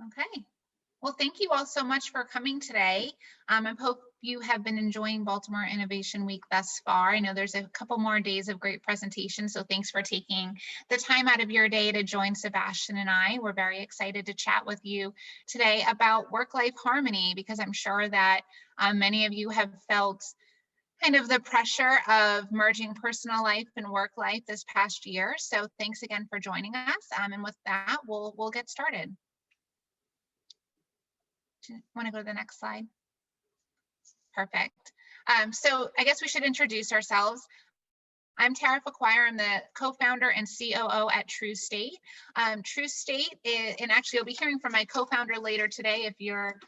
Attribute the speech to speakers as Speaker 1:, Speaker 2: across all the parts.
Speaker 1: Okay. Well, thank you all so much for coming today. I hope you have been enjoying Baltimore Innovation Week thus far. I know there's a couple more days of great presentations, so thanks for taking the time out of your day to join Sebastian and I. We're very excited to chat with you today about work-life harmony, because I'm sure that many of you have felt kind of the pressure of merging personal life and work life this past year. So thanks again for joining us. And with that, we'll get started. Want to go to the next slide? Perfect. So I guess we should introduce ourselves. I'm Tara Faquir. I'm the co-founder and COO at Trustate. Trustate is, and actually you'll be hearing from my co-founder later today if you're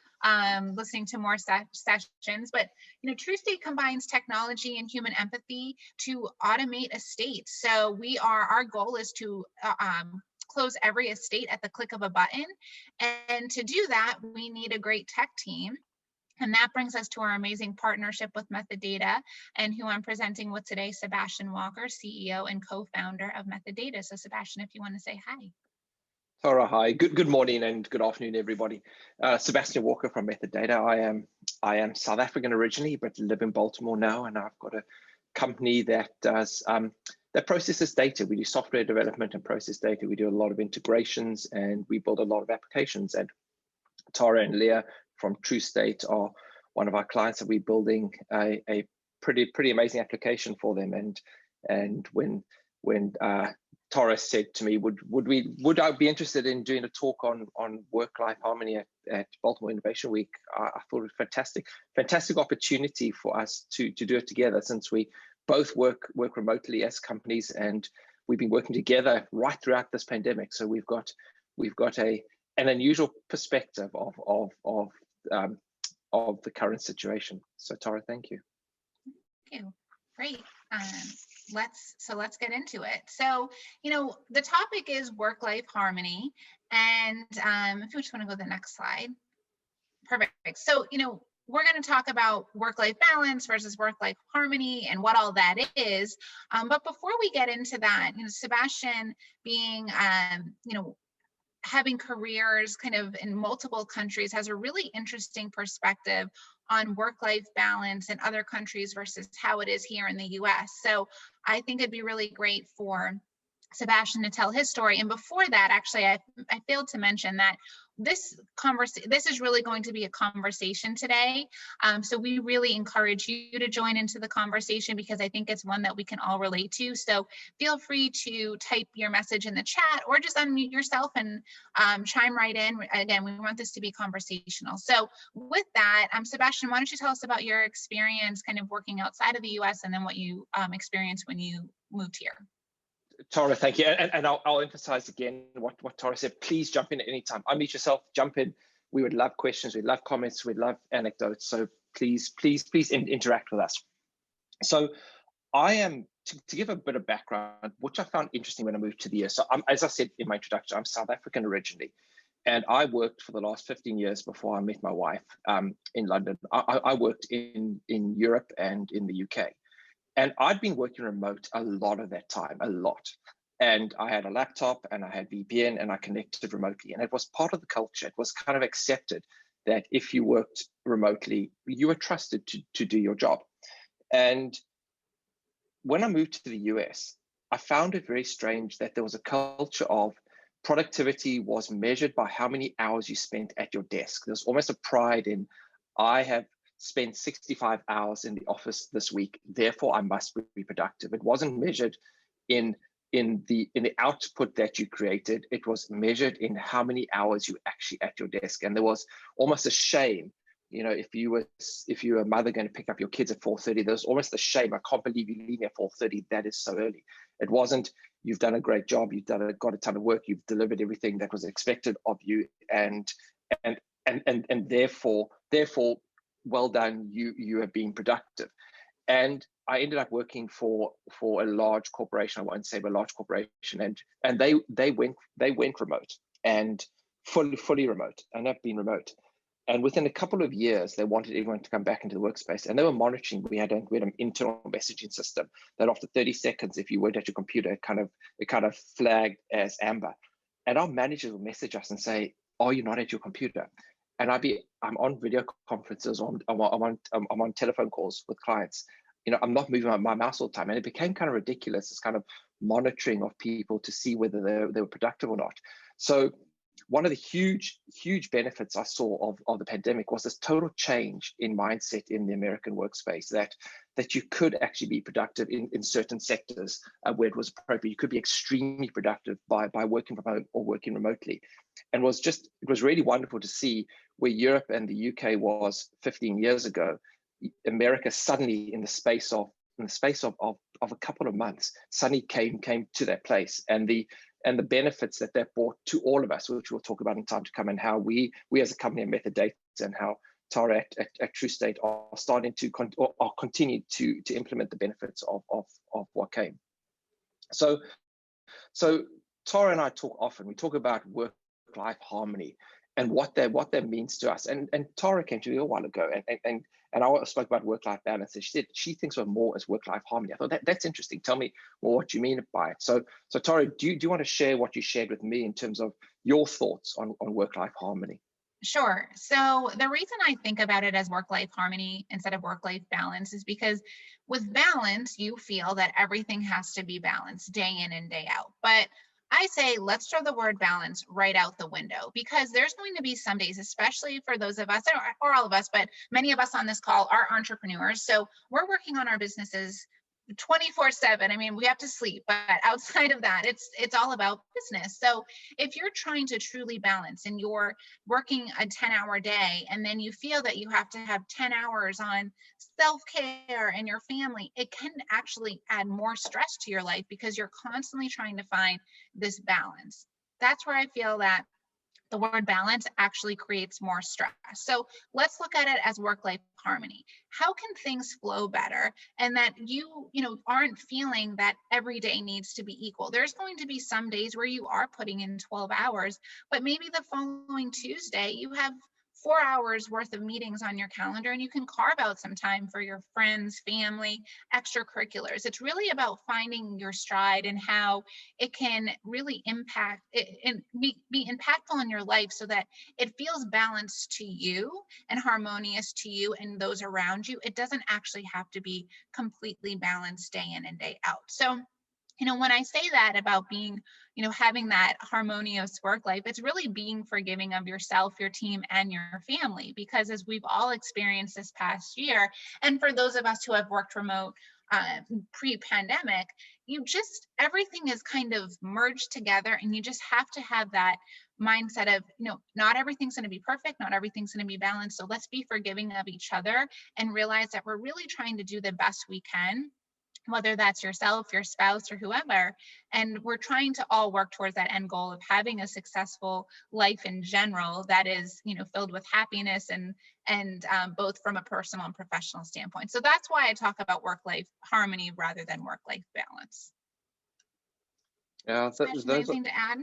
Speaker 1: listening to more sessions, but Trustate combines technology and human empathy to automate estates. So our goal is to close every estate at the click of a button. And to do that, we need a great tech team. And that brings us to our amazing partnership with MethodData, and who I'm presenting with today, Sebastian Walker, CEO and co-founder of MethodData. So Sebastian, if you want to say hi.
Speaker 2: Tara, hi. Good morning and good afternoon, everybody. Sebastian Walker from MethodData. I am South African originally, but live in Baltimore now, and I've got a company that does that processes data. We do software development and process data. We do a lot of integrations, and we build a lot of applications. And Tara and Leah from Trustate are one of our clients, that we're building a pretty amazing application for them. And when Tara said to me, would I be interested in doing a talk on work-life harmony at Baltimore Innovation Week, I thought it was fantastic opportunity for us to do it together, since we both work remotely as companies, and we've been working together right throughout this pandemic. So we've got an unusual perspective of the current situation. So Tara, thank you.
Speaker 1: Thank you. Great. Let's get into it. So, the topic is work-life harmony, and if you just want to go to the next slide. Perfect. So, we're going to talk about work-life balance versus work-life harmony and what all that is. But before we get into that, Sebastian being, having careers kind of in multiple countries, has a really interesting perspective on work-life balance in other countries versus how it is here in the US. So I think it'd be really great for Sebastian to tell his story. And before that, actually, I failed to mention that this is really going to be a conversation today. So we really encourage you to join into the conversation, because I think it's one that we can all relate to. So feel free to type your message in the chat, or just unmute yourself and chime right in. Again, we want this to be conversational. So with that, Sebastian, why don't you tell us about your experience kind of working outside of the US, and then what you experienced when you moved here.
Speaker 2: Tara, thank you. And I'll emphasize again what Tara said. Please jump in at any time. Unmute yourself, jump in. We would love questions, we'd love comments, we'd love anecdotes. So please interact with us. So I am, to give a bit of background, which I found interesting when I moved to the US. So as I said in my introduction, I'm South African originally. And I worked for the last 15 years before I met my wife in London. I worked in Europe and in the UK. And I'd been working remote a lot of that time, a lot. And I had a laptop and I had VPN and I connected remotely. And it was part of the culture. It was kind of accepted that if you worked remotely, you were trusted to do your job. And when I moved to the US, I found it very strange that there was a culture of productivity was measured by how many hours you spent at your desk. There's almost a pride in, I have spent 65 hours in the office this week, therefore I must be productive. It wasn't measured in the output that you created. It was measured in how many hours you actually at your desk. And there was almost a shame, if you were a mother going to pick up your kids at 4:30, there was almost a shame. I can't believe you leave me at 4:30. That is so early. It wasn't, you've done a great job, you've got a ton of work, you've delivered everything that was expected of you, and therefore well done, you have been productive. And I ended up working for a large corporation. I won't say, but a large corporation, and they went remote, and fully remote, and I've been remote. And within a couple of years, they wanted everyone to come back into the workspace, and they were monitoring. We had an internal messaging system that after 30 seconds, if you weren't at your computer, it kind of flagged as amber. And our managers would message us and say, are you not at your computer? And I'm on video conferences, I'm on telephone calls with clients. I'm not moving my mouse all the time. And it became kind of ridiculous, this kind of monitoring of people to see whether they were productive or not. So one of the huge benefits I saw of the pandemic was this total change in mindset in the American workspace, that you could actually be productive in certain sectors where it was appropriate. You could be extremely productive by working from home or working remotely. And it was really wonderful to see where Europe and the UK was 15 years ago. America suddenly, in the space of a couple of months, suddenly came to that place, and the benefits that brought to all of us, which we'll talk about in time to come, and how we as a company at MethodData and how Tara at Trustate are starting to continue to implement the benefits of what came. So Tara and I talk often. We talk about work-life harmony and what that means to us. And Tara came to me a while ago, and I spoke about work-life balance, and she said she thinks of more as work-life harmony. I thought that's interesting. Tell me more what you mean by it. So Tara, do you want to share what you shared with me in terms of your thoughts on work-life harmony?
Speaker 1: Sure. So the reason I think about it as work-life harmony instead of work-life balance is because with balance, you feel that everything has to be balanced day in and day out. But I say, let's throw the word balance right out the window, because there's going to be some days, especially for those of us, or all of us, but many of us on this call are entrepreneurs. So we're working on our businesses 24/7. I mean, we have to sleep, but outside of that, it's all about business. So if you're trying to truly balance and you're working a 10-hour day, and then you feel that you have to have 10 hours on self-care and your family, it can actually add more stress to your life because you're constantly trying to find this balance. That's where I feel that the word balance actually creates more stress. So let's look at it as work-life harmony. How can things flow better, and that you aren't feeling that every day needs to be equal? There's going to be some days where you are putting in 12 hours, but maybe the following Tuesday you have 4 hours worth of meetings on your calendar, and you can carve out some time for your friends, family, extracurriculars. It's really about finding your stride and how it can really impact and be impactful in your life, so that it feels balanced to you and harmonious to you and those around you. It doesn't actually have to be completely balanced day in and day out. So when I say that about being, having that harmonious work life, it's really being forgiving of yourself, your team, and your family. Because as we've all experienced this past year, and for those of us who have worked remote pre-pandemic, everything is kind of merged together, and you just have to have that mindset of, not everything's going to be perfect, not everything's going to be balanced. So let's be forgiving of each other and realize that we're really trying to do the best we can, whether that's yourself, your spouse, or whoever. And we're trying to all work towards that end goal of having a successful life in general that is, filled with happiness and both from a personal and professional standpoint. So that's why I talk about work-life harmony rather than work-life balance.
Speaker 2: Yeah,
Speaker 1: anything to add?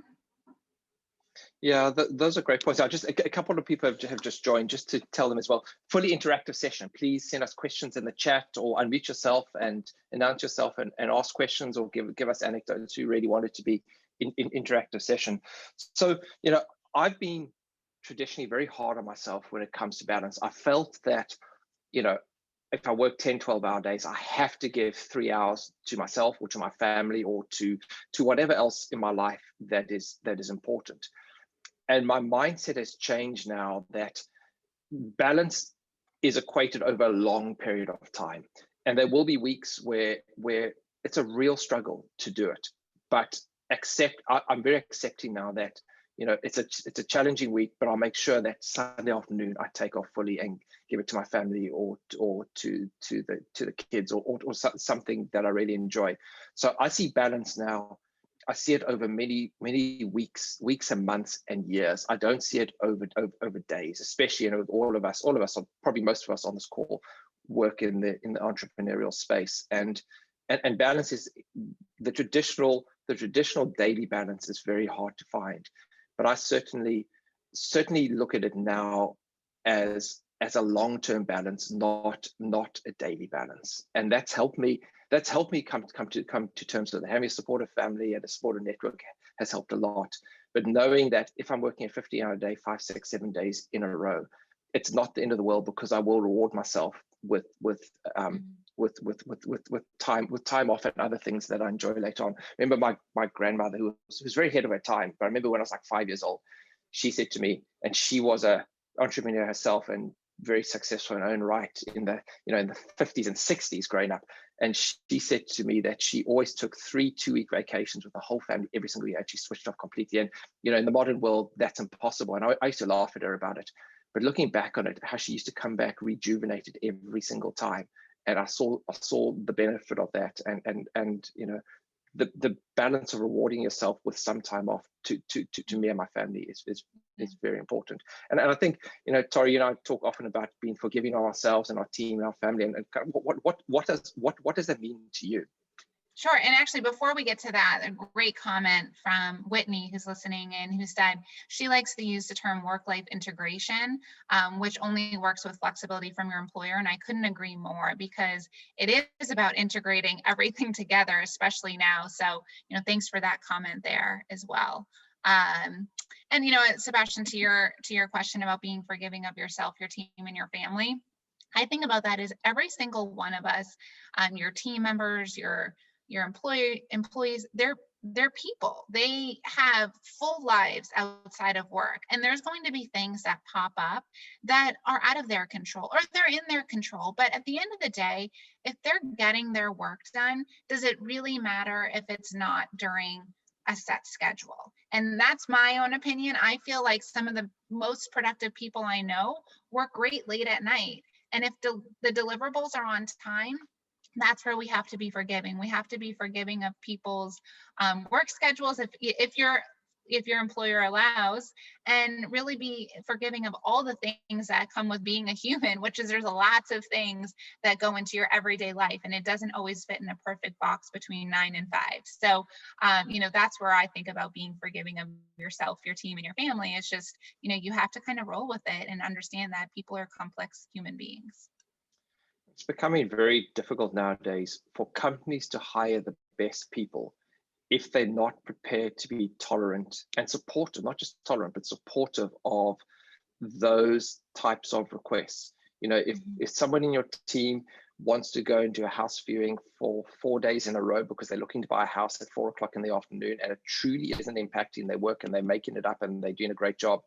Speaker 2: Yeah, those are great points. A couple of people have just joined, just to tell them as well. Fully interactive session. Please send us questions in the chat, or unmute yourself and announce yourself and ask questions, or give us anecdotes. We really want it to be in interactive session. So, I've been traditionally very hard on myself when it comes to balance. I felt that, if I work 10, 12-hour days, I have to give 3 hours to myself or to my family or to whatever else in my life that is important. And my mindset has changed now that balance is equated over a long period of time. And there will be weeks where it's a real struggle to do it. But I'm very accepting now that, it's a challenging week, but I'll make sure that Sunday afternoon I take off fully and give it to my family or to the kids or something that I really enjoy. So I see balance now. I see it over many weeks and months and years. I don't see it over days, especially all of us, probably most of us on this call, work in the entrepreneurial space, and balance is the traditional daily balance is very hard to find. But I certainly look at it now as a long-term balance, not a daily balance, and that's helped me come to terms with having a supportive family and a supportive network, has helped a lot. But knowing that if I'm working a 50-hour day, 5, 6, 7 days in a row, it's not the end of the world, because I will reward myself with time off and other things that I enjoy later on. Remember my grandmother, who was very ahead of her time, but I remember when I was like 5 years old, she said to me, and she was a entrepreneur herself and very successful in her own right in the in the 50s and 60s growing up, and she said to me that she always took 3 2-week vacations with the whole family every single year, and she switched off completely. And in the modern world, that's impossible, and I used to laugh at her about it. But looking back on it, how she used to come back rejuvenated every single time, and I saw the benefit of that, and the balance of rewarding yourself with some time off to me and my family is very important. And I think, Tori, you and I talk often about being forgiving of ourselves and our team and our family, and kind of what does that mean to you?
Speaker 1: Sure. And actually, before we get to that, a great comment from Whitney, who's listening in, who said she likes to use the term work-life integration, which only works with flexibility from your employer. And I couldn't agree more, because it is about integrating everything together, especially now. So, thanks for that comment there as well. And Sebastian, to your question about being forgiving of yourself, your team, and your family, I think about that as every single one of us, your team members, your employees, they're people. They have full lives outside of work, and there's going to be things that pop up that are out of their control, or they're in their control. But at the end of the day, if they're getting their work done, does it really matter if it's not during a set schedule? And that's my own opinion. I feel like some of the most productive people I know work great late at night, and if the deliverables are on time, that's where we have to be forgiving. We have to be forgiving of people's work schedules, if your employer allows, and really be forgiving of all the things that come with being a human, which is there's lots of things that go into your everyday life, and it doesn't always fit in a perfect box between 9 and 5. So, that's where I think about being forgiving of yourself, your team, and your family. It's just, you have to kind of roll with it and understand that people are complex human beings.
Speaker 2: It's becoming very difficult nowadays for companies to hire the best people if they're not prepared to be tolerant and supportive, not just tolerant, but supportive of those types of requests. If someone in your team wants to go into a house viewing for 4 days in a row because they're looking to buy a house at 4 o'clock in the afternoon, and it truly isn't impacting their work and they're making it up and they're doing a great job,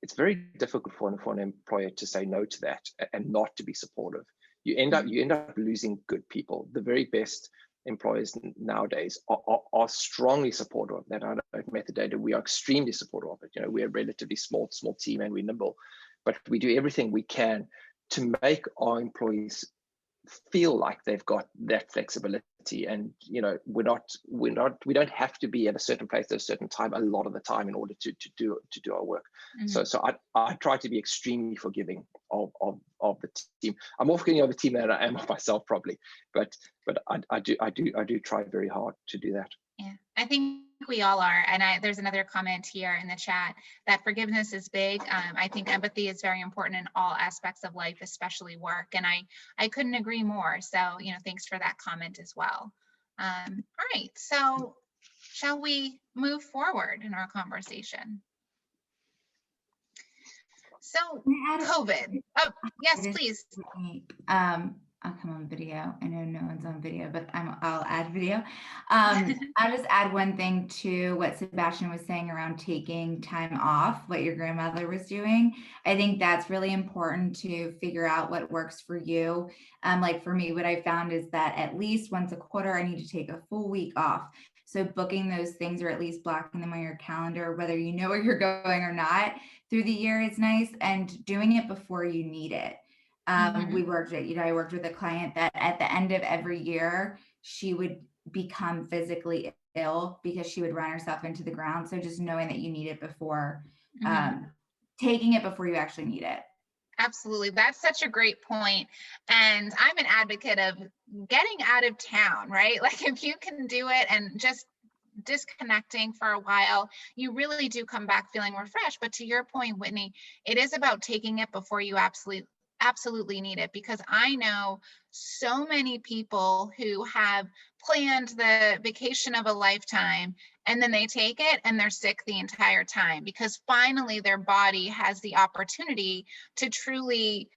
Speaker 2: it's very difficult for an employer to say no to that and not to be supportive. You end up losing good people. The very best employers nowadays are strongly supportive of that. I know at MethodData, we are extremely supportive of it. We're a relatively small team, and we're nimble, but we do everything we can to make our employees feel like they've got that flexibility. And we don't have to be at a certain place at a certain time a lot of the time in order to do our work. So I try to be extremely forgiving of the team. I'm more forgiving of the team than I am of myself, probably, but I do try very hard to do that.
Speaker 1: Yeah, I think we all are. And there's another comment here in the chat that forgiveness is big. I think empathy is very important in all aspects of life, especially work. And I couldn't agree more. So, thanks for that comment as well. All right, so shall we move forward in our conversation? So COVID. Oh, yes, please.
Speaker 3: I'll come on video. I know no one's on video, but I'll add video. I'll just add one thing to what Sebastian was saying around taking time off, what your grandmother was doing. I think that's really important to figure out what works for you. Like for me, what I found is that at least once a quarter, I need to take a full week off. So booking those things, or at least blocking them on your calendar, whether you know where you're going or not through the year, is nice, and doing it before you need it. I worked with a client that at the end of every year, she would become physically ill because she would run herself into the ground. So just knowing that you need it before, taking it before you actually need it.
Speaker 1: Absolutely. That's such a great point. And I'm an advocate of getting out of town, right? Like if you can do it and just disconnecting for a while, you really do come back feeling refreshed. But to your point, Whitney, it is about taking it before you absolutely need it, because I know so many people who have planned the vacation of a lifetime and then they take it and they're sick the entire time, because finally their body has the opportunity to truly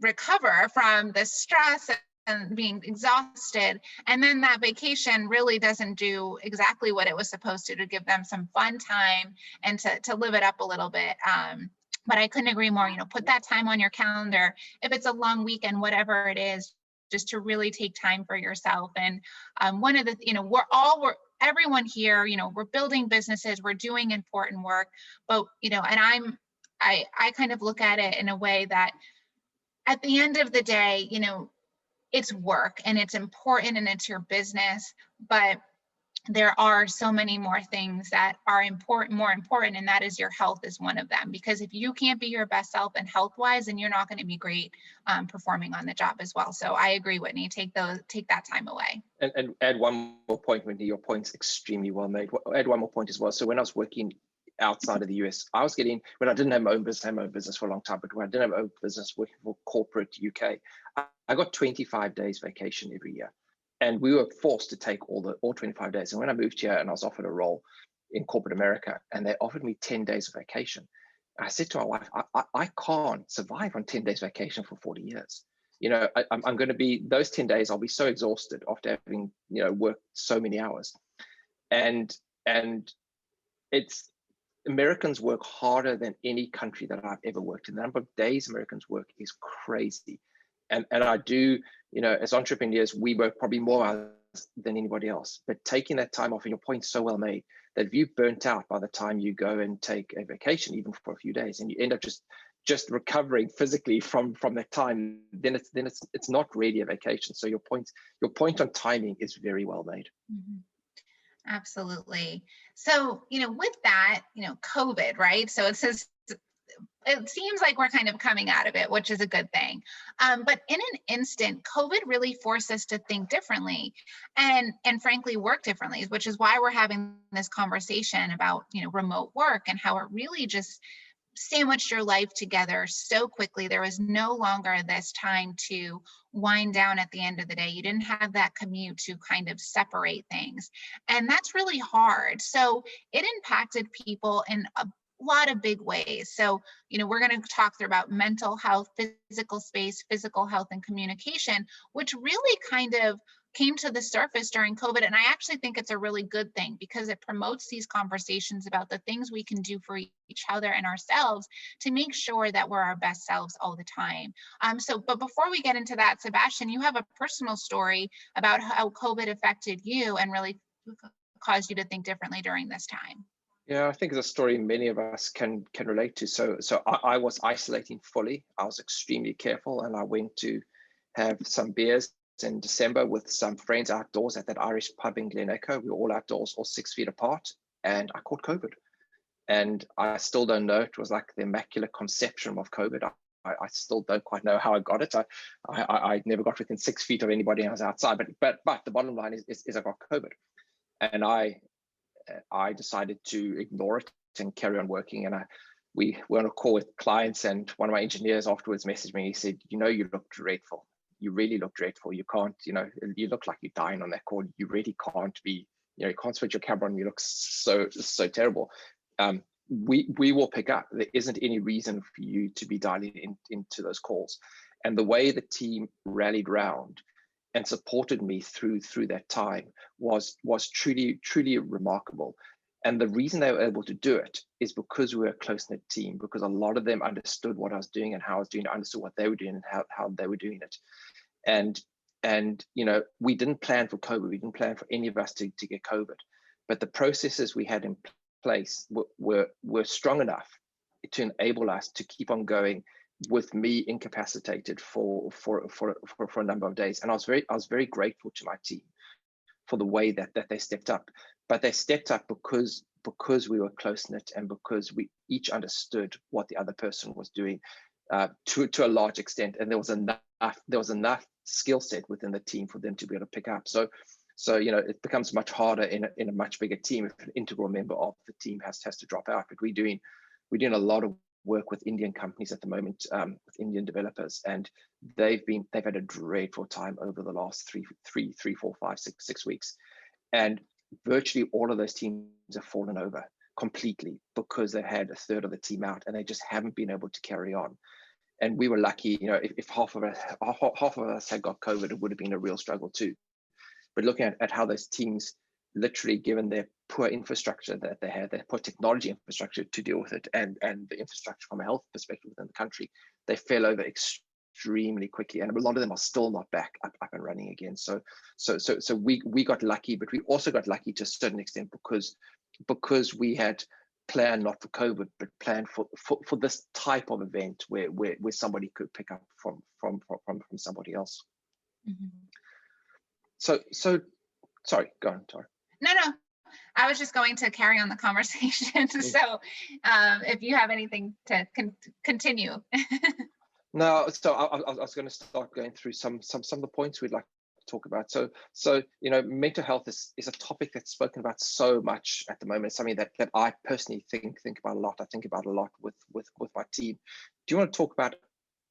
Speaker 1: recover from the stress and being exhausted, and then that vacation really doesn't do exactly what it was supposed to give them some fun time and to live it up a little bit. But I couldn't agree more. Put that time on your calendar. If it's a long weekend, whatever it is, just to really take time for yourself. And one of the, everyone here, we're building businesses, we're doing important work, but, and I kind of look at it in a way that at the end of the day, it's work and it's important and it's your business, but there are so many more things that are more important, and that is your health is one of them. Because if you can't be your best self and health-wise, then you're not going to be great performing on the job as well. So I agree, Whitney. Take that time away.
Speaker 2: And add one more point, Whitney. Your point's extremely well made. Add one more point as well. So when I was working outside of the US, I was getting, when I didn't have my own business, for a long time, but when I didn't have my own business working for corporate UK, I got 25 days vacation every year. And we were forced to take all 25 days. And when I moved here and I was offered a role in corporate America, and they offered me 10 days of vacation, I said to my wife, I can't survive on 10 days vacation for 40 years. I'm going to be, those 10 days, I'll be so exhausted after having, worked so many hours. And it's, Americans work harder than any country that I've ever worked in. The number of days Americans work is crazy. And I do, as entrepreneurs, we work probably more hours than anybody else. But taking that time off, and your point's so well made, that if you've burnt out by the time you go and take a vacation, even for a few days, and you end up just recovering physically from that time, then it's not really a vacation. So your point on timing is very well made.
Speaker 1: Mm-hmm. Absolutely. So, with that, COVID, right? So it seems like we're kind of coming out of it, which is a good thing. But in an instant, COVID really forced us to think differently and frankly, work differently, which is why we're having this conversation about, remote work and how it really just sandwiched your life together so quickly. There was no longer this time to wind down at the end of the day. You didn't have that commute to kind of separate things. And that's really hard. So it impacted people in a lot of big ways. So, we're going to talk through about mental health, physical space, physical health, and communication, which really kind of came to the surface during COVID. And I actually think it's a really good thing, because it promotes these conversations about the things we can do for each other and ourselves to make sure that we're our best selves all the time. But before we get into that, Sebastian, you have a personal story about how COVID affected you and really caused you to think differently during this time.
Speaker 2: Yeah, I think it's a story many of us can relate to. So I was isolating fully. I was extremely careful, and I went to have some beers in December with some friends outdoors at that Irish pub in Glen Echo. We were all outdoors, all 6 feet apart, and I caught COVID. And I still don't know. It was like the immaculate conception of COVID. I still don't quite know how I got it. I never got within 6 feet of anybody when I was outside. But the bottom line is I got COVID, and I decided to ignore it and carry on working. And we were on a call with clients, and one of my engineers afterwards messaged me. He said, you look dreadful. You really look dreadful. You can't, you look like you're dying on that call. You really can't be, you can't switch your camera on. You look so terrible. We will pick up. There isn't any reason for you to be dialing into those calls. And the way the team rallied round and supported me through that time was truly remarkable. And the reason they were able to do it is because we were a close-knit team, because a lot of them understood what I was doing and how I was doing it, understood what they were doing and how they were doing it. And we didn't plan for COVID. We didn't plan for any of us to get COVID. But the processes we had in place were strong enough to enable us to keep on going with me incapacitated for a number of days. And I was very grateful to my team for the way that they stepped up. But they stepped up because we were close-knit and because we each understood what the other person was doing to a large extent. And there was enough skill set within the team for them to be able to pick up. So it becomes much harder in a much bigger team if an integral member of the team has to drop out. But we're doing a lot of work with Indian companies at the moment, with Indian developers, and they've had a dreadful time over the last 3, 4, 5, 6 weeks, and virtually all of those teams have fallen over completely because they've had a third of the team out, and they just haven't been able to carry on. And we were lucky, you know, if half of us had got COVID, it would have been a real struggle too. But looking at how those teams, literally, given their poor infrastructure that they had, their poor technology infrastructure to deal with it, and the infrastructure from a health perspective within the country, they fell over extremely quickly, and a lot of them are still not back up and running again. So we got lucky, but we also got lucky to a certain extent because we had planned not for COVID, but planned for this type of event where somebody could pick up from somebody else.
Speaker 1: Mm-hmm.
Speaker 2: So sorry, go on, Tara.
Speaker 1: No, I was just going to carry on the conversation. So if you have anything to continue.
Speaker 2: No, so I was going to start going through some of the points we'd like to talk about. So you know, mental health is a topic that's spoken about so much at the moment. It's something that I personally think about a lot. I think about a lot with my team. Do you want to talk about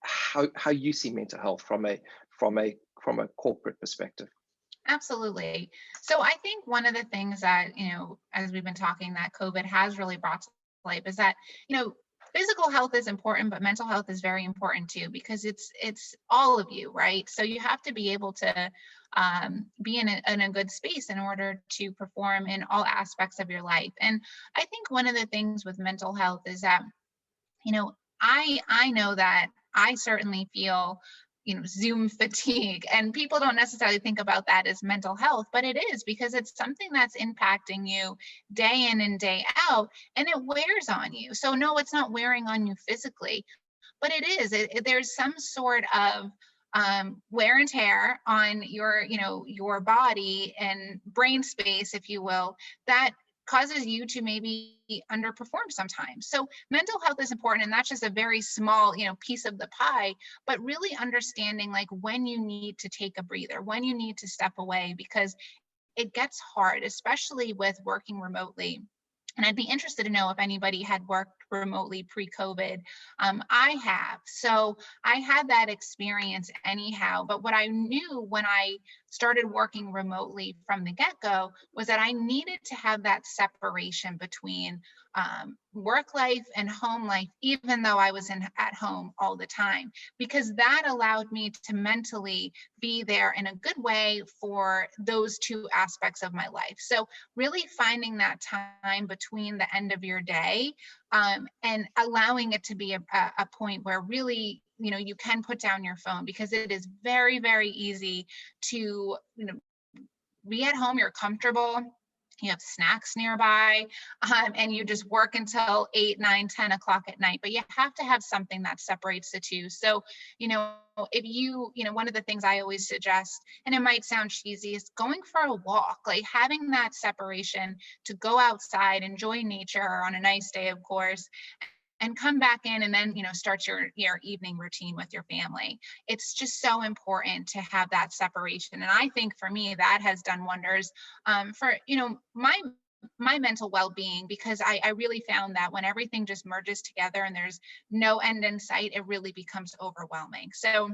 Speaker 2: how you see mental health from a corporate perspective?
Speaker 1: Absolutely. So I think one of the things that, you know, as we've been talking, that COVID has really brought to light is that, you know, physical health is important, but mental health is very important too, because it's all of you, right? So you have to be able to be in a good space in order to perform in all aspects of your life. And I think one of the things with mental health is that, you know, I know that I certainly feel, you know, Zoom fatigue, and people don't necessarily think about that as mental health, but it is, because it's something that's impacting you day in and day out, and it wears on you. So no, it's not wearing on you physically, but it is. There's some sort of wear and tear on your, you know, your body and brain space, if you will, that causes you to maybe underperform sometimes. So mental health is important, and that's just a very small, you know, piece of the pie, but really understanding like when you need to take a breather, when you need to step away, because it gets hard, especially with working remotely. And I'd be interested to know if anybody had worked remotely pre-COVID. I have. So I had that experience anyhow. But what I knew when I started working remotely from the get-go was that I needed to have that separation between work life and home life, even though I was at home all the time, because that allowed me to mentally be there in a good way for those two aspects of my life. So really finding that time between the end of your day and allowing it to be a point where really, you know, you can put down your phone, because it is very, very easy to, you know, be at home, you're comfortable, you have snacks nearby, and you just work until 8, 9, 10 o'clock at night, but you have to have something that separates the two. So, you know, if you know, one of the things I always suggest, and it might sound cheesy, is going for a walk, like having that separation to go outside, enjoy nature on a nice day, of course, and come back in, and then, you know, start your evening routine with your family. It's just so important to have that separation. And I think for me, that has done wonders for, you know, my mental well-being, because I really found that when everything just merges together and there's no end in sight, it really becomes overwhelming. So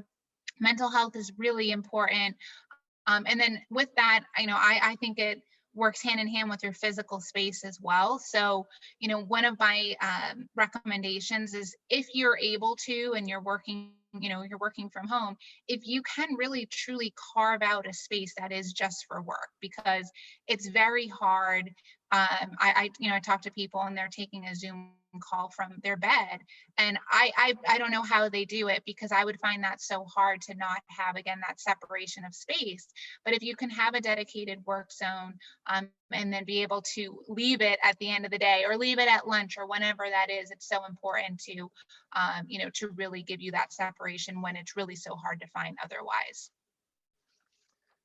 Speaker 1: mental health is really important. And then with that, you know, I think it works hand in hand with your physical space as well. So, you know, one of my recommendations is, if you're able to, and you're working, you know, you're working from home, if you can really truly carve out a space that is just for work, because it's very hard. I you know, I talk to people and they're taking a Zoom call from their bed, and I don't know how they do it, because I would find that so hard to not have, again, that separation of space. But if you can have a dedicated work zone, and then be able to leave it at the end of the day, or leave it at lunch, or whenever that is, it's so important to you know, to really give you that separation when it's really so hard to find otherwise.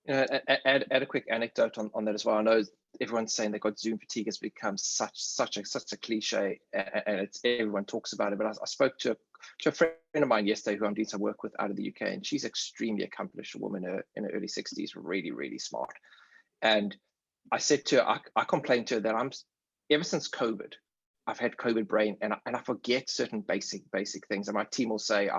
Speaker 2: You know, add a quick anecdote on that as well. I know everyone's saying they've got Zoom fatigue. Has become such a cliche, and it's, everyone talks about it. But I spoke to a friend of mine yesterday who I'm doing some work with out of the UK, and she's extremely accomplished, a woman in her early 60s, really, really smart. And I said to her, I complained to her that ever since COVID, I've had COVID brain, and I forget certain basic things. And my team will say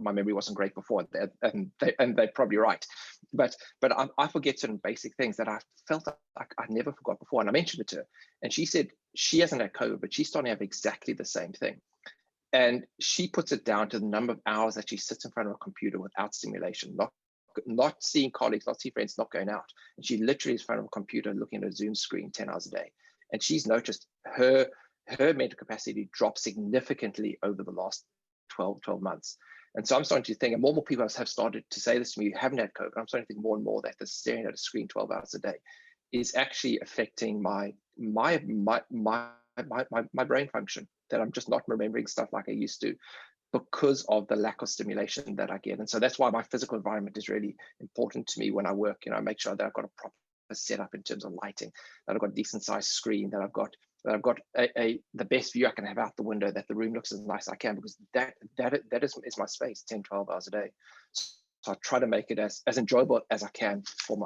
Speaker 2: my memory wasn't great before, and they're probably right. But I forget certain basic things that I felt like I never forgot before. And I mentioned it to her, and she said she hasn't had COVID, but she's starting to have exactly the same thing. And she puts it down to the number of hours that she sits in front of a computer without stimulation, not seeing colleagues, not seeing friends, not going out. And she literally is in front of a computer looking at a Zoom screen 10 hours a day. And she's noticed her mental capacity drop significantly over the last 12 months. And so I'm starting to think, and more people have started to say this to me, you haven't had COVID. I'm starting to think more and more that the staring at a screen 12 hours a day is actually affecting my brain function, that I'm just not remembering stuff like I used to because of the lack of stimulation that I get. And so that's why my physical environment is really important to me when I work. I make sure that I've got a proper setup in terms of lighting, that I've got a decent sized screen, that I've got the best view I can have out the window, that the room looks as nice as I can, because that is my space 10, 12 hours a day. So I try to make it as enjoyable as I can for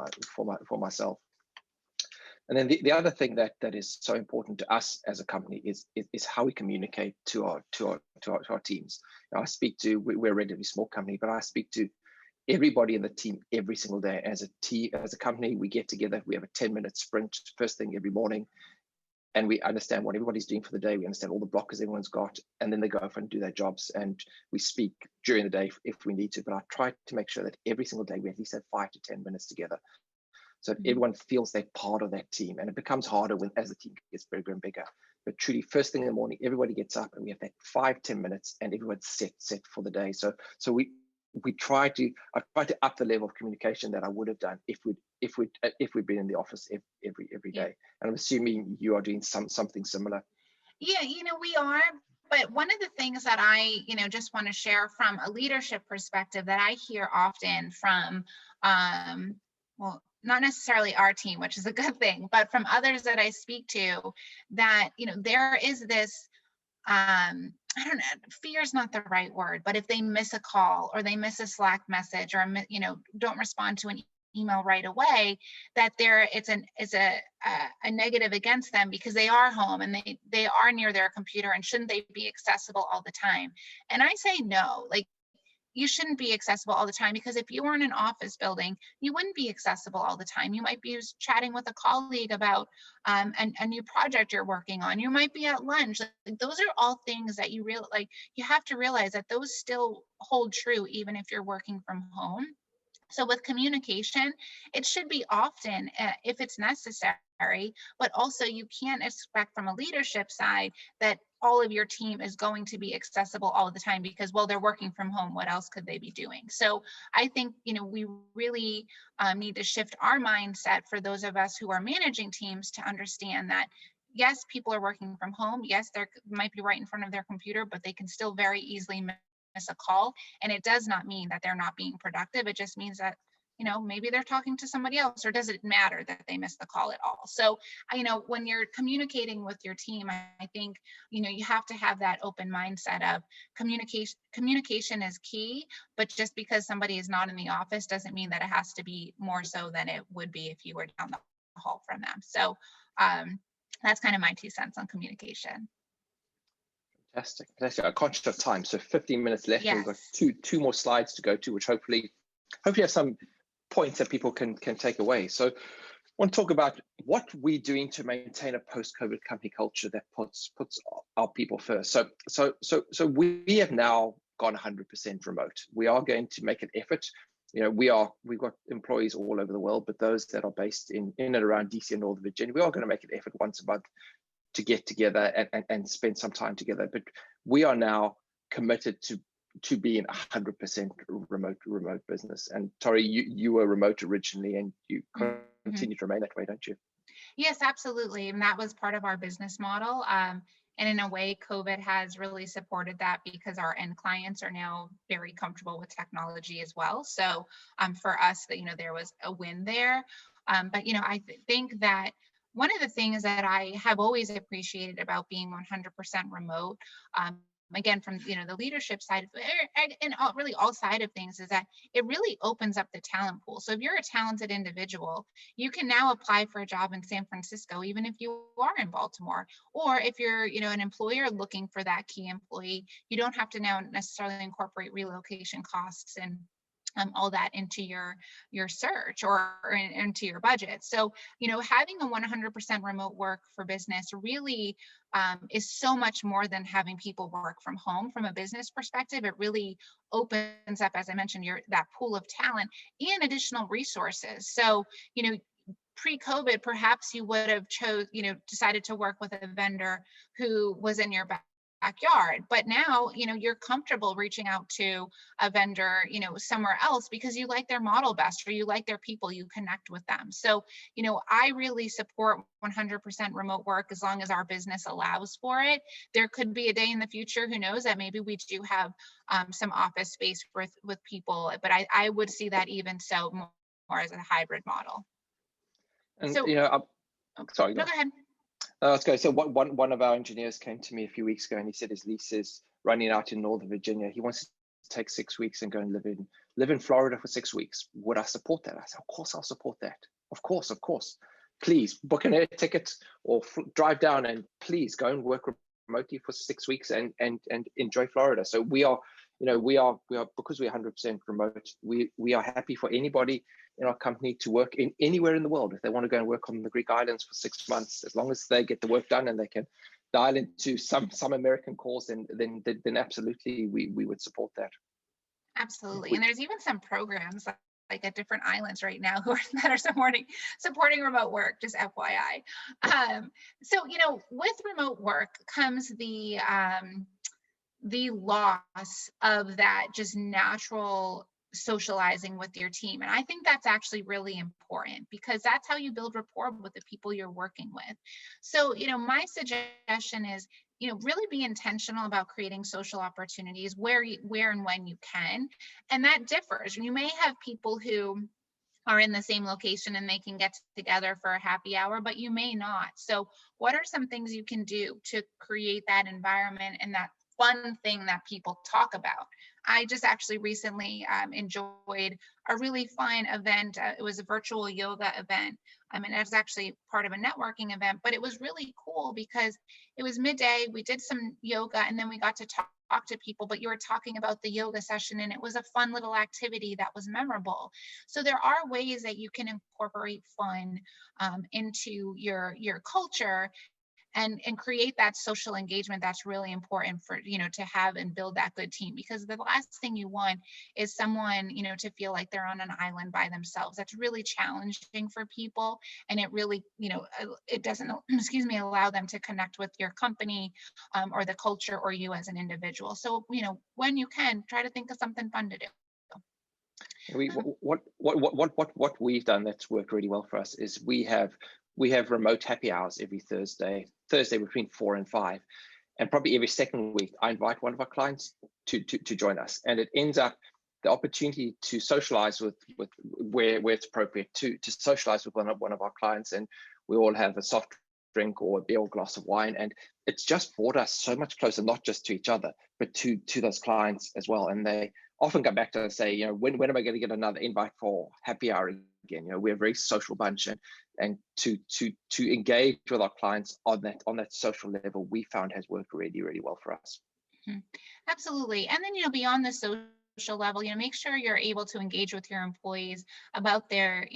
Speaker 2: myself. And then the other thing that is so important to us as a company is how we communicate to our teams. Now, we're a relatively small company, but I speak to everybody in the team every single day. As a company, we get together, we have a 10-minute sprint first thing every morning, and we understand what everybody's doing for the day. We understand all the blockers everyone's got, and then they go off and do their jobs. And we speak during the day if we need to, but I try to make sure that every single day we at least have 5 to 10 minutes together, so that everyone feels they're part of that team. And it becomes harder as the team gets bigger and bigger. But truly, first thing in the morning, everybody gets up and we have that 5-10 minutes, and everyone's set for the day. So I try to up the level of communication that I would have done if we'd been in the office every day. And I'm assuming you are doing something similar.
Speaker 1: Yeah, we are. But one of the things that I, just want to share from a leadership perspective that I hear often from, well, not necessarily our team, which is a good thing, but from others that I speak to, that, there is this, I don't know, fear is not the right word, but if they miss a call or they miss a Slack message or, don't respond to an email right away, that it's a negative against them because they are home and they are near their computer, and shouldn't they be accessible all the time? And I say no. Like, you shouldn't be accessible all the time, because if you were in an office building, you wouldn't be accessible all the time. You might be chatting with a colleague about a new project you're working on. You might be at lunch. Like, those are all things that you have to realize that those still hold true even if you're working from home. So with communication, it should be often if it's necessary, but also you can't expect from a leadership side that all of your team is going to be accessible all the time, because, well, they're working from home. What else could they be doing? So I think, we really need to shift our mindset for those of us who are managing teams to understand that, yes, people are working from home. Yes, they might be right in front of their computer, but they can still very easily miss a call. And it does not mean that they're not being productive. It just means that, maybe they're talking to somebody else, or does it matter that they missed the call at all? So, when you're communicating with your team, I think, you have to have that open mindset of communication is key, but just because somebody is not in the office doesn't mean that it has to be more so than it would be if you were down the hall from them. So that's kind of my 2 cents on communication.
Speaker 2: Fantastic. I'm conscious of time, so 15 minutes left.
Speaker 1: Yes.
Speaker 2: We've got two more slides to go to, which hopefully have some points that people can take away. So I want to talk about what we're doing to maintain a post-COVID company culture that puts our people first. So we have now gone 100% remote. We are going to make an effort. We've got employees all over the world, but those that are based in and around DC and Northern Virginia, we are going to make an effort once a month to get together and spend some time together. But we are now committed to being 100% remote business. And Tori, you were remote originally, and you continue to remain that way, don't you?
Speaker 1: Yes, absolutely. And that was part of our business model. And in a way, COVID has really supported that, because our end clients are now very comfortable with technology as well. So for us, there was a win there. But I think that one of the things that I have always appreciated about being 100% remote again, from the leadership side, and really all side of things, is that it really opens up the talent pool. So if you're a talented individual, you can now apply for a job in San Francisco, even if you are in Baltimore. Or if you're an employer looking for that key employee, you don't have to now necessarily incorporate relocation costs and all that into your search or into your budget. So, having a 100% remote work for business really is so much more than having people work from home. From a business perspective, it really opens up, as I mentioned, that pool of talent and additional resources. So, pre-COVID, perhaps you would have decided to work with a vendor who was in your backyard, but now you're comfortable reaching out to a vendor somewhere else because you like their model best, or you like their people, you connect with them. So I really support 100% remote work as long as our business allows for it. There could be a day in the future, who knows, that maybe we do have some office space with people, but I would see that even so more as a hybrid model.
Speaker 2: And
Speaker 1: so
Speaker 2: sorry,
Speaker 1: no, go ahead.
Speaker 2: Let's go. So one of our engineers came to me a few weeks ago, and he said his lease is running out in Northern Virginia. He wants to take 6 weeks and go and live in Florida for 6 weeks. Would I support that? I said, of course I'll support that. Of course. Please book an air ticket or drive down, and please go and work remotely for 6 weeks and enjoy Florida. So we are because we're 100% remote. We are happy for anybody in our company to work in anywhere in the world. If they want to go and work on the Greek islands for 6 months, as long as they get the work done and they can dial into some American calls, then absolutely we would support that.
Speaker 1: Absolutely. And there's even some programs like at different islands right now that are supporting remote work, just FYI. So with remote work comes the loss of that just natural socializing with your team. And I think that's actually really important, because that's how you build rapport with the people you're working with. So, my suggestion is, really be intentional about creating social opportunities where and when you can. And that differs. You may have people who are in the same location and they can get together for a happy hour, but you may not. So what are some things you can do to create that environment and that fun thing that people talk about? I just actually recently enjoyed a really fun event. It was a virtual yoga event. And it was actually part of a networking event, but it was really cool because it was midday. We did some yoga and then we got to talk to people, but you were talking about the yoga session and it was a fun little activity that was memorable. So there are ways that you can incorporate fun into your culture and create that social engagement that's really important for, to have and build that good team. Because the last thing you want is someone, to feel like they're on an island by themselves. That's really challenging for people. And it really, it doesn't, allow them to connect with your company or the culture or you as an individual. So, when you can, try to think of something fun to do.
Speaker 2: What we've done that's worked really well for us is we have remote happy hours every Thursday between 4 and 5, and probably every second week I invite one of our clients to join us, and it ends up the opportunity to socialize with where it's appropriate to socialize with one of our clients, and we all have a soft drink or a beer or glass of wine, and it's just brought us so much closer, not just to each other but to those clients as well. And they often come back to us and say, when am I going to get another invite for happy hour again? We're a very social bunch, and to engage with our clients on that social level, we found has worked really, really well for us.
Speaker 1: Mm-hmm. Absolutely. And then, beyond the social level, make sure you're able to engage with your employees about their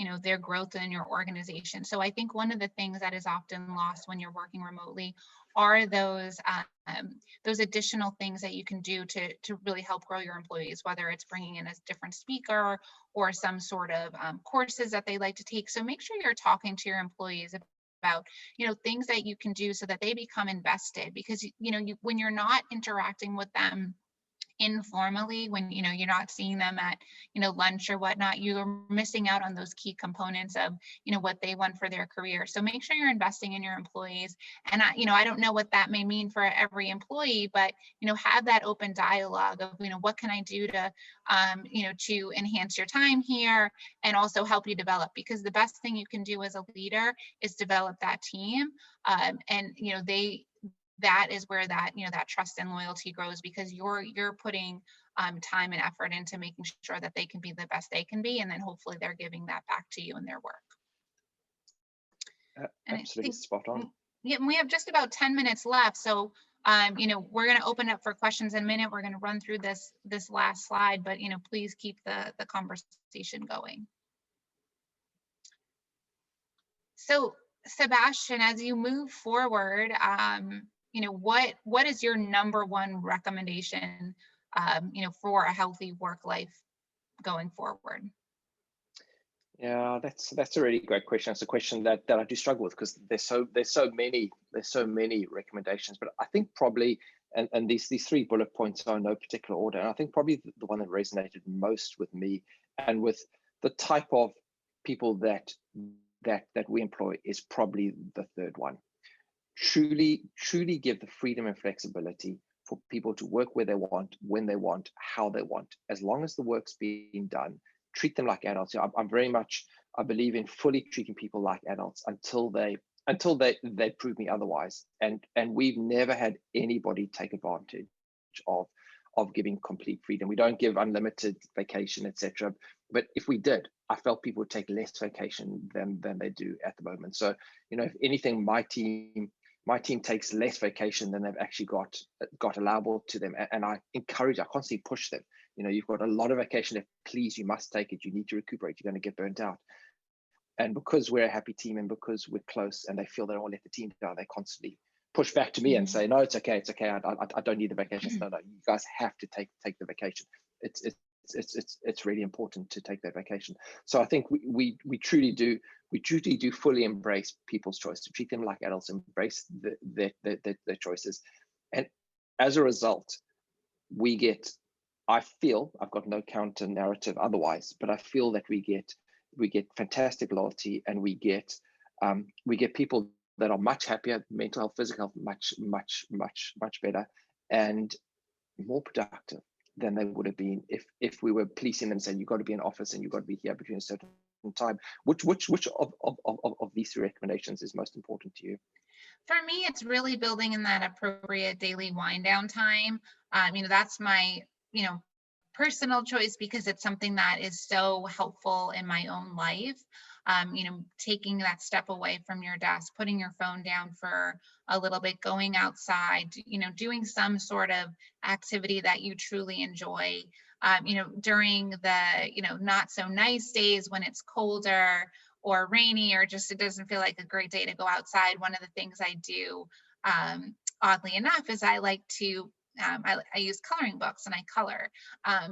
Speaker 1: growth in your organization. So I think one of the things that is often lost when you're working remotely are those additional things that you can do to really help grow your employees, whether it's bringing in a different speaker or some sort of courses that they like to take. So make sure you're talking to your employees about things that you can do so that they become invested, because when you're not interacting with them informally, when you're not seeing them at lunch or whatnot, you're missing out on those key components of what they want for their career. So make sure you're investing in your employees. And I don't know what that may mean for every employee, but have that open dialogue of what can I do to to enhance your time here and also help you develop, because the best thing you can do as a leader is develop that team. And that is where that, that trust and loyalty grows, because you're putting time and effort into making sure that they can be the best they can be, and then hopefully they're giving that back to you in their work. And
Speaker 2: Absolutely spot on.
Speaker 1: Yeah, and we have just about 10 minutes left, so we're going to open up for questions in a minute. We're going to run through this last slide, but please keep the conversation going. So Sebastian, as you move forward, what is your number one recommendation, for a healthy work life going forward?
Speaker 2: Yeah, that's a really great question. It's a question that I do struggle with, because there's so many recommendations. But I think probably, and these 3 bullet points are in no particular order. And I think probably the one that resonated most with me and with the type of people that we employ is probably the third one. Truly give the freedom and flexibility for people to work where they want, when they want, how they want, as long as the work's being done. Treat them like adults. I believe in fully treating people like adults until they prove me otherwise. And we've never had anybody take advantage of giving complete freedom. We don't give unlimited vacation, etc. But if we did, I felt people would take less vacation than they do at the moment. So, if anything, my team takes less vacation than they've actually got allowable to them. And I constantly push them. You've got a lot of vacation. Please, you must take it. You need to recuperate. You're going to get burnt out. And because we're a happy team and because we're close and they feel they don't want to let the team down, they constantly push back to me and say, no, it's okay. I don't need the vacation. No, you guys have to take the vacation. It's really important to take that vacation. So I think we truly do fully embrace people's choice, to treat them like adults, embrace their choices. And as a result, I feel, I've got no counter narrative otherwise, but I feel that we get fantastic loyalty, and we get people that are much happier, mental health, physical health, much better, and more productive than they would have been if we were policing them, saying you've got to be in office and you've got to be here between a certain time. Which of these 3 recommendations is most important to you?
Speaker 1: For me, it's really building in that appropriate daily wind down time. That's my, personal choice, because it's something that is so helpful in my own life. Taking that step away from your desk, putting your phone down for a little bit, going outside, doing some sort of activity that you truly enjoy. During the, not so nice days when it's colder or rainy, or just it doesn't feel like a great day to go outside. One of the things I do, oddly enough, is I like to I use coloring books and I color,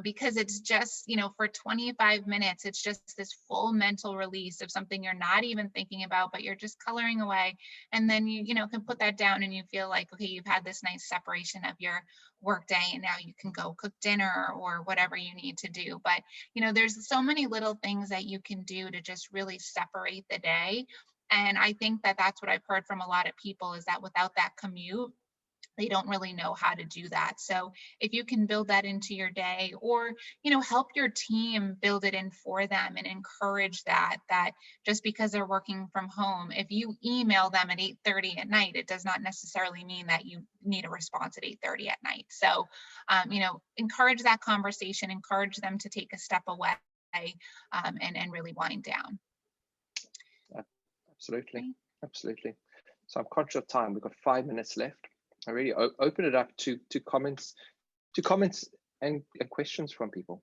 Speaker 1: because it's just, for 25 minutes, it's just this full mental release of something you're not even thinking about, but you're just coloring away. And then you can put that down and you feel like, okay, you've had this nice separation of your work day, and now you can go cook dinner or whatever you need to do. But, there's so many little things that you can do to just really separate the day. And I think that that's what I've heard from a lot of people, is that without that commute, they don't really know how to do that. So if you can build that into your day, or, help your team build it in for them, and encourage that just because they're working from home, if you email them at 8:30 at night, it does not necessarily mean that you need a response at 8:30 at night. So, encourage that conversation, encourage them to take a step away, and really wind down.
Speaker 2: Absolutely. So I'm conscious of time. We've got 5 minutes left. I really open it up to comments and questions from people.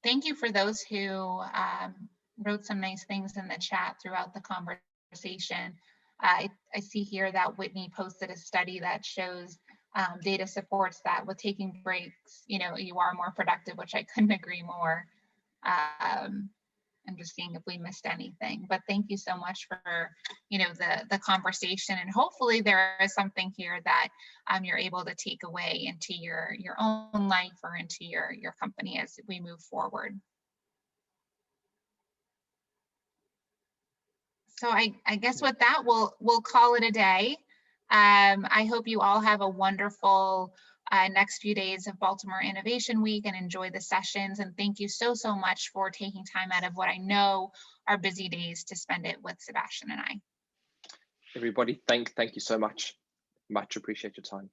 Speaker 1: Thank you for those who wrote some nice things in the chat throughout the conversation. I see here that Whitney posted a study that shows data supports that with taking breaks, you are more productive, which I couldn't agree more. I'm just seeing if we missed anything, but thank you so much for, the conversation, and hopefully there is something here that you're able to take away into your own life or into your company as we move forward. So I guess with that, we'll call it a day. I hope you all have a wonderful next few days of Baltimore Innovation Week, and enjoy the sessions. And thank you so much for taking time out of what I know are busy days to spend it with Sebastian and I.
Speaker 2: Everybody, thank you so much. Much appreciate your time.